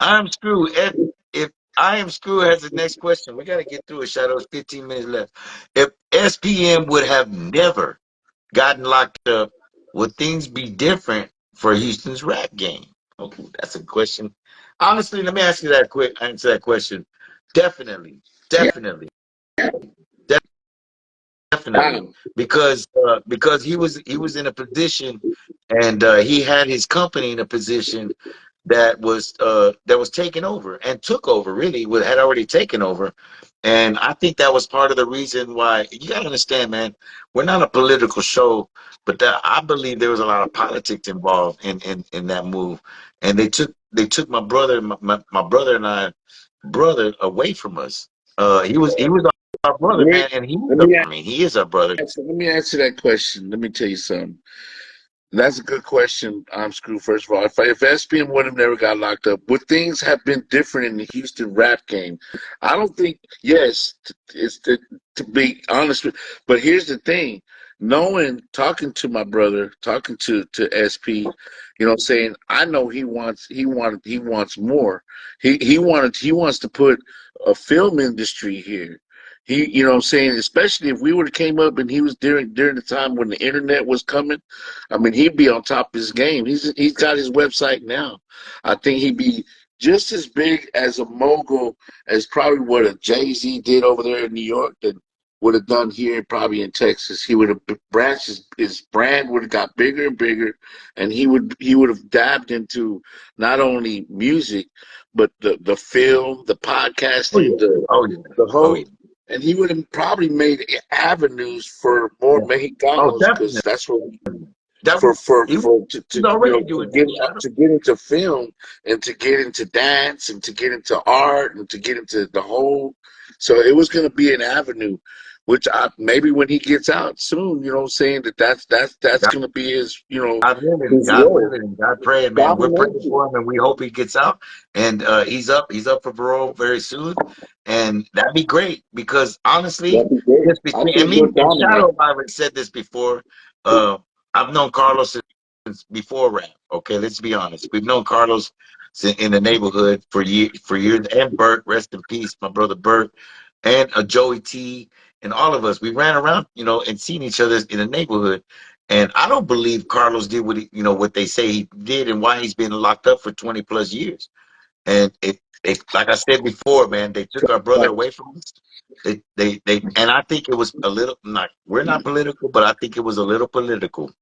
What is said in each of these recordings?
I'm Screw. If I am Screw has the next question, we got to get through it. Shadows, 15 minutes left. If SPM would have never gotten locked up, would things be different for Houston's rap game? Okay, that's a question. Honestly, let me ask you that quick. Answer that question. Definitely, Yeah. definitely, definitely, Wow. because he was in a position, and he had his company in a position that was taken over and took over, really had already taken over. And I think that was part of the reason why. You got to understand, man, we're not a political show, but I believe there was a lot of politics involved in that move. And they took my brother, my brother and I brother away from us. He was our brother, man, Wait, and let me I mean, he is our brother. let me answer that question. Let me tell you something. That's a good question. I'm Screw. First of all, if SPM would have never got locked up, would things have been different in the Houston rap game? I don't think. Yes, it's to be honest with. But here's the thing: knowing, talking to my brother, talking to SP, saying I know he wants more. He wants to put a film industry here. What I'm saying, especially if we would have came up and he was during the time when the internet was coming. I mean, he'd be on top of his game. He's got his website now. I think he'd be just as big as a mogul as probably what a Jay-Z did over there in New York that would have done here probably in Texas. He would have branched his brand would have got bigger and bigger, and he would have dabbed into not only music but the film, the Oh podcasting, yeah, oh yeah, the oh whole, yeah, and he would have probably made avenues for more yeah. Oh, Mexicanos definitely. because that's what That was he was already to doing get that, Shadow. to get into film and to get into dance and to get into art and to get into the whole. So it was going to be an avenue, which maybe when he gets out soon, I'm saying that's going to be God willing, his God role. willing, and God praying, man. We're praying Domination. for him, and we hope he gets out. And he's up for parole very soon, and that'd be great because honestly, That'd be great. just I between and think me he'll and dominate. Shadow, I've said this before. Uh, I've known Carlos since before rap. Okay, let's be honest. We've known Carlos in the neighborhood for years, and Bert, rest in peace, my brother Bert, and Joey T, and all of us. We ran around, and seen each other in the neighborhood. And I don't believe Carlos did what they say he did, and why he's been locked up for 20 plus years. And like I said before, man, they took our brother away from us. And I think it was a little, not, we're not political, but I think it was a little political.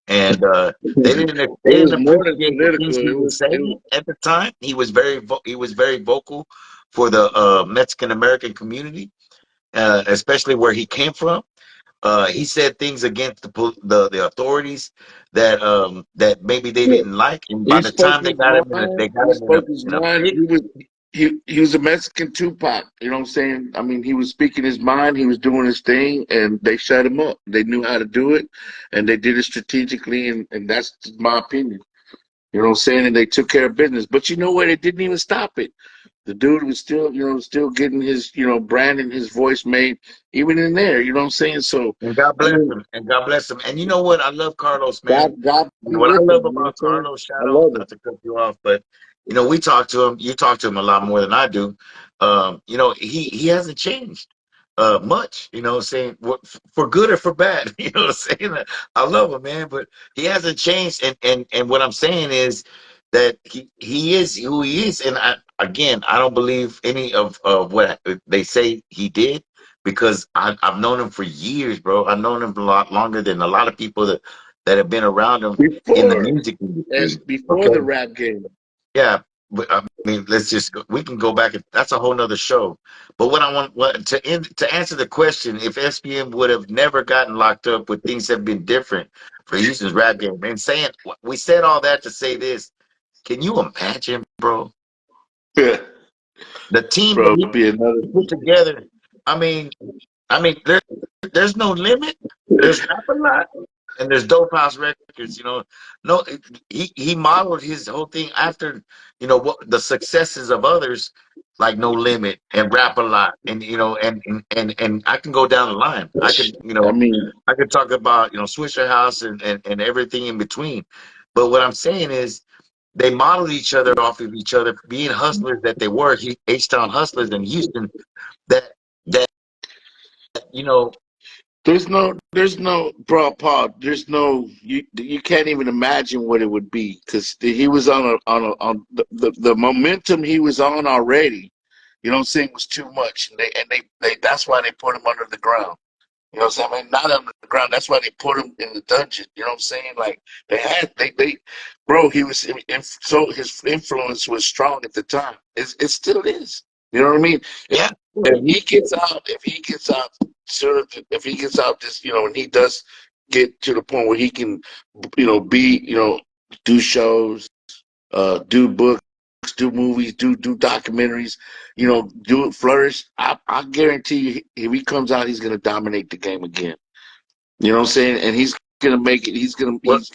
And they didn't It they was didn't more than appreciate the political. things he It was was saying at the time. He was very vocal for the Mexican American community, especially where he came from. He said things against the authorities that maybe they yeah. didn't like, and by He the spoke time his mind. they got He him in a spoke his in a mind. big. He was a Mexican Tupac. You know what I'm saying? I mean, he was speaking his mind. He was doing his thing, and they shut him up. They knew how to do it, and they did it strategically, and that's my opinion. You know what I'm saying? And they took care of business. But you know what? It didn't even stop it. The dude was still, still getting his, brand and his voice made, even in there. You know what I'm saying? So, And God I bless mean, him. And God bless him. And you know what? I love Carlos, man. God And be what I with him. love You know what I'm about saying? Carlos I Shadow, love it. not to cut you off, but we talk to him. You talk to him a lot more than I do. He hasn't changed much. Saying for good or for bad. Saying I love him, man, but he hasn't changed. And what I'm saying is that he is who he is. And I don't believe any of what they say he did because I've known him for years, bro. I've known him a lot longer than a lot of people that have been around him in the Before, music as industry. before Okay, the rap game. yeah. But, I mean, we can go back. That's a whole nother show. But to answer the question, if SPM would have never gotten locked up, would things have been different for Houston's rap game? And we said all that to say this. Can you imagine, bro? Yeah, The team that bro, he be another. put together. I mean, there's no limit. There's Rap a Lot, and there's Dope House Records. No, he modeled his whole thing after what the successes of others, like No Limit and Rap a Lot, and and I can go down the line. I could I mean, I could talk about Swisher House and everything in between. But what I'm saying is they modeled each other off of each other, being hustlers that they were, H-Town hustlers in Houston. That that you know, there's no, bro, Paul. There's no, you can't even imagine what it would be because he was on the momentum he was on already. You know what I'm saying, was too much, and they that's why they put him under the ground. You know what I'm saying? I mean, not on the ground. That's why they put him in the dungeon. You know what I'm saying? Like bro, he was so his influence was strong at the time. It still is. You know what I mean? yeah, If he gets out sooner, if he gets out this, and he does get to the point where he can, be, do shows, do books, do movies, do documentaries, do it flourish. I guarantee you, if he comes out, he's gonna dominate the game again. You know what I'm saying? And he's gonna make it.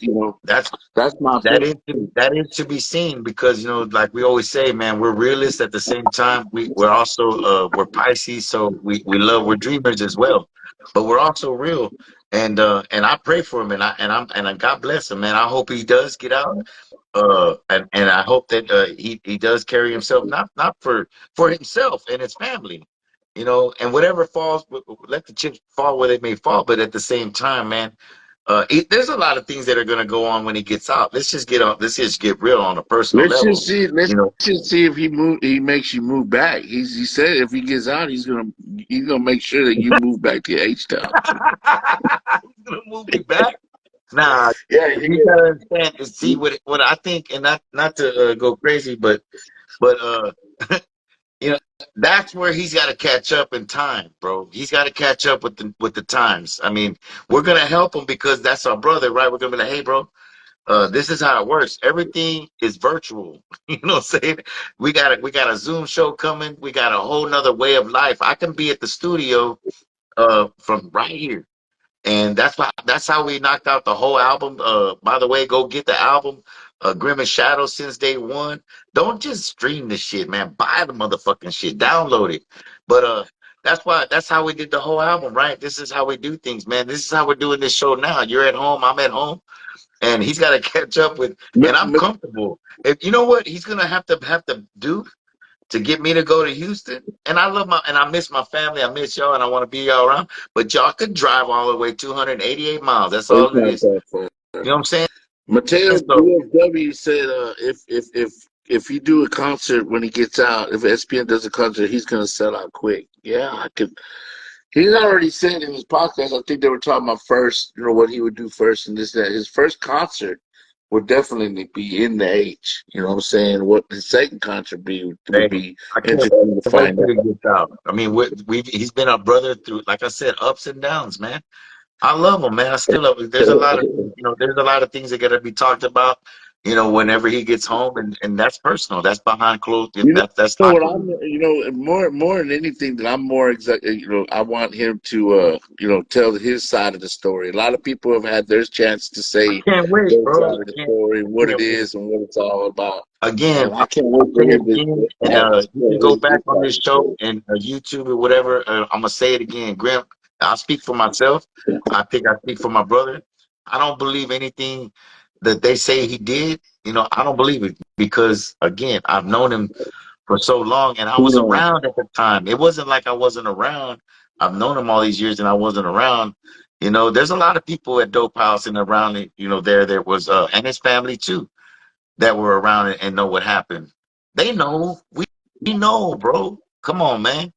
well, that's That's my that opinion. is that is to be seen because like we always say, man, we're realists at the same time. We're also we're Pisces, so we're dreamers as well, but we're also real. And I pray for him, and God bless him, man. I hope he does get out. And I hope that he does carry himself not for himself and his family, and whatever falls, let the chips fall where they may fall. But at the same time, man, there's a lot of things that are going to go on when he gets out. Let's just get real on a personal Let's just level. see. Let's just see if he makes you move back. He said if he gets out, he's gonna make sure that you move back to H Town. He's gonna move me back. Nah, Yeah, you gotta understand and see what I think, and not to go crazy, but you know that's where he's got to catch up in time, bro. He's got to catch up with the times. I mean, we're gonna help him because that's our brother, right? We're gonna be like, hey, bro, this is how it works. Everything is virtual. You know what I'm saying? We got a Zoom show coming. We got a whole nother way of life. I can be at the studio from right here. And that's how we knocked out the whole album. By the way, go get the album, Grimm Shadow since day one. Don't just stream the shit, man. Buy the motherfucking shit. Download it. But that's how we did the whole album, right? This is how we do things, man. This is how we're doing this show now. You're at home, I'm at home, and he's got to catch up with. And I'm comfortable. If you know what he's gonna have to do to get me to go to Houston. And I miss my family. I miss y'all, and I want to be y'all around. But y'all could drive all the way 288 miles. That's it's all it not is. that far. You know what I'm saying? Mateo And so, DFW said if you do a concert when he gets out, if SPN does a concert, he's gonna sell out quick. Yeah, I could. He's already said in his podcast. I think they were talking about first, what he would do first, and this that. His first concert would definitely be in the H. You know what I'm saying? What his second concert would hey, be I can't interesting to wait find till out. it gets out. I mean, he's been a brother through, like I said, ups and downs, man. I love him, man. I still love him. There's a lot of things, there's a lot of things that gotta be talked about, whenever he gets home, and that's personal. That's behind closed. You That's know locked what in. more than anything that I'm more exact. I want him to tell his side of the story. A lot of people have had their chance to I say can't wait, their bro. side of the story, what it Can't wait. is, and what it's all about. Again, And I can't I'll wait for say it him again, to and have you can go his back on side of this the show story. and YouTube or whatever. I'm gonna say it again, Grim. I'll speak for myself. I think I speak for my brother. I don't believe anything that they say he did. I don't believe it because again, I've known him for so long, and I was Yeah. around at the time. It wasn't like I wasn't around. I've known him all these years, and I wasn't around. There's a lot of people at Dope House and around it. There was and his family too that were around it and know what happened. They know. We know, bro. Come on, man.